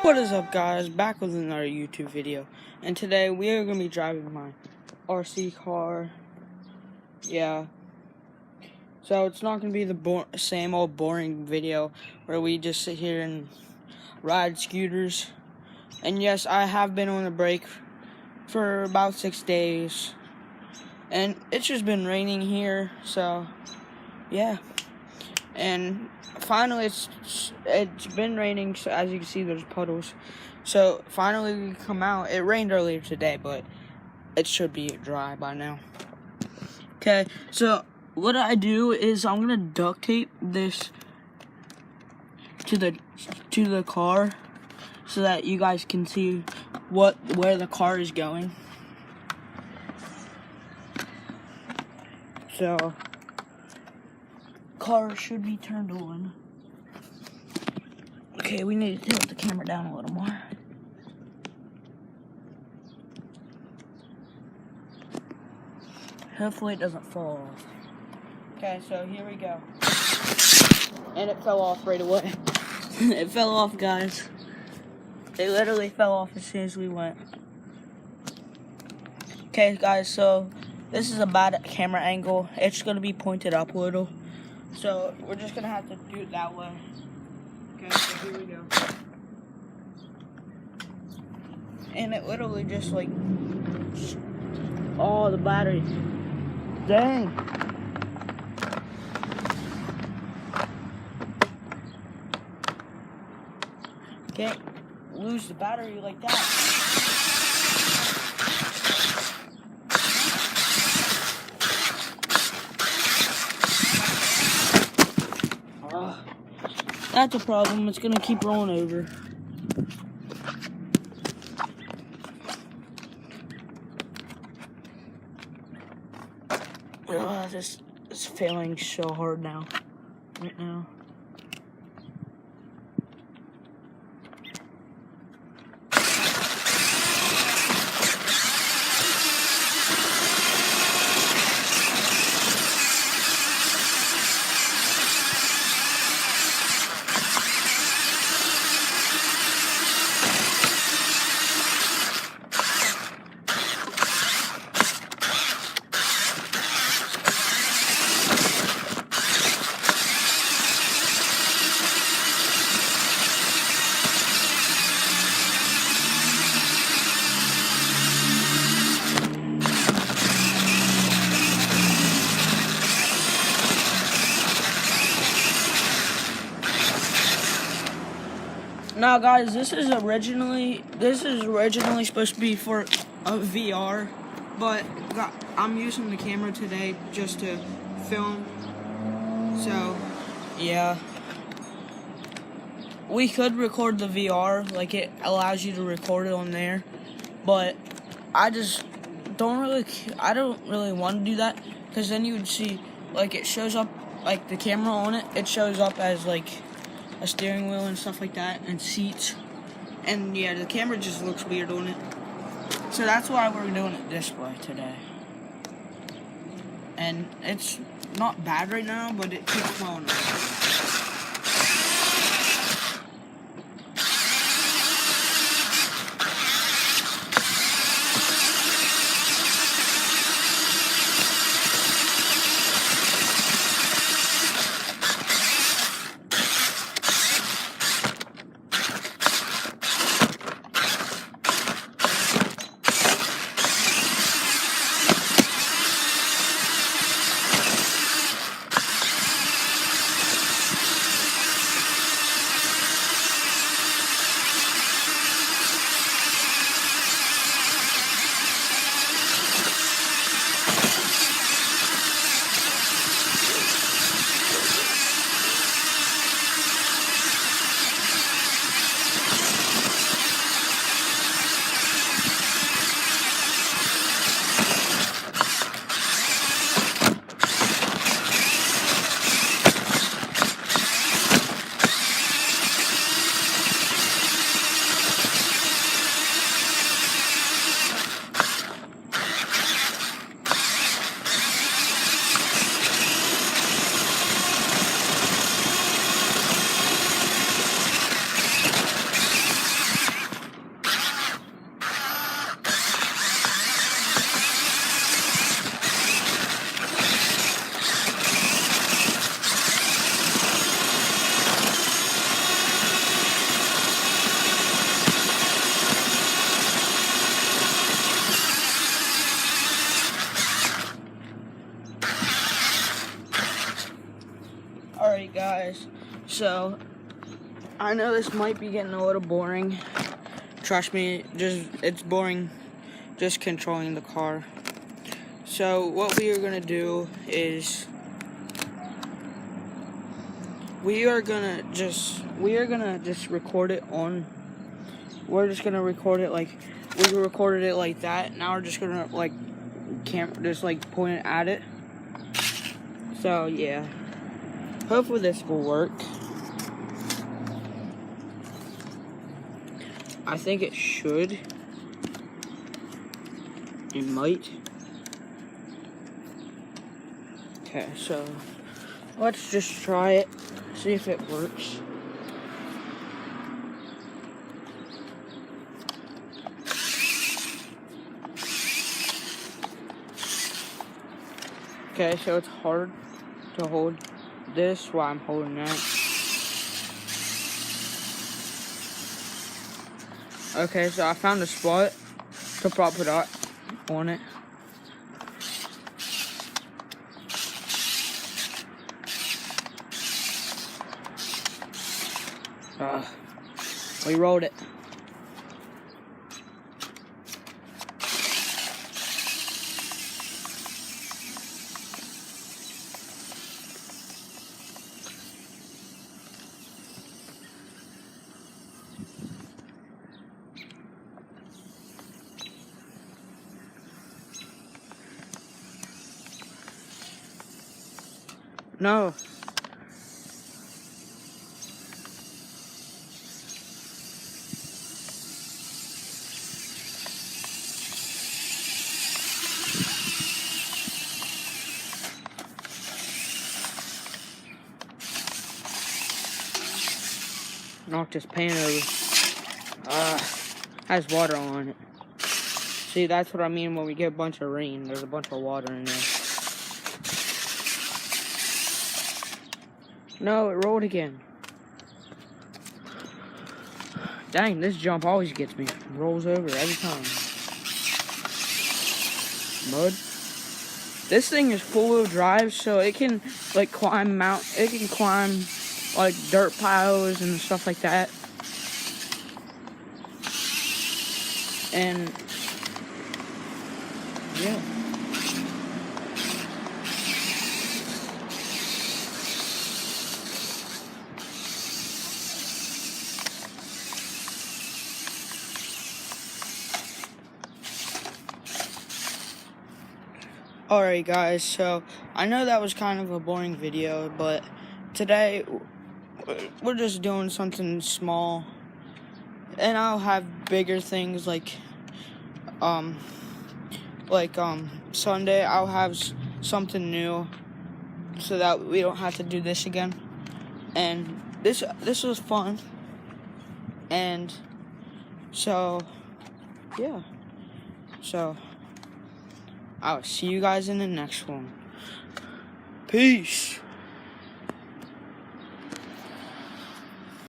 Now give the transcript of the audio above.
What is up, guys? Back with another YouTube video, and today we are going to be driving my RC car. Yeah, so it's not going to be the same old boring video where we just sit here and ride scooters. And yes, I have been on a break for about 6 days, and it's just been raining here, so yeah. And finally, it's been raining, so as you can see, there's puddles. So finally, we come out. It rained earlier today, but it should be dry by now. Okay, so what I do is I'm gonna duct tape this to the car so that you guys can see where the car is going. So car should be turned on. Okay, we need to tilt the camera down a little more. Hopefully it doesn't fall off. Okay, so here we go. And it fell off right away. It fell off, guys. It literally fell off as soon as we went. Okay, guys, so this is a bad camera angle. It's going to be pointed up a little. So we're just going to have to do it that way. Okay, so here we go. And it literally just like, oh, the battery. Dang. Can't lose the battery like that. That's a problem. It's gonna keep rolling over. This is failing so hard now. Right now. Now, guys, this is originally supposed to be for a VR, but I'm using the camera today just to film. So, yeah, we could record the VR, like it allows you to record it on there, but I don't really want to do that, because then you would see, like, it shows up, like the camera on it, it shows up as like a steering wheel and stuff like that, and seats, and yeah, the camera just looks weird on it. So that's why we're doing it this way today. And it's not bad right now, but it keeps falling off. So I know this might be getting a little boring. Trust me, it's boring just controlling the car. So what we are gonna do is we are gonna just record it on. We're just gonna record it like we recorded it like that. Now we're just gonna like point it at it. So yeah, hopefully this will work. I think it should. It might. Okay, so let's just try it, see if it works. Okay, so it's hard to hold this while I'm holding that. Okay, so I found a spot to prop it up on it. We rolled it. No. Knocked his pan over. Has water on it. See, that's what I mean when we get a bunch of rain. There's a bunch of water in there. No, it rolled again. Dang, this jump always gets me. It rolls over every time. Mud. This thing is four-wheel drive, so it can like climb like dirt piles and stuff like that. And yeah. Alright guys, so I know that was kind of a boring video, but today we're just doing something small, and I'll have bigger things like Sunday I'll have something new so that we don't have to do this again. And this was fun, and so yeah, so I'll see you guys in the next one. Peace.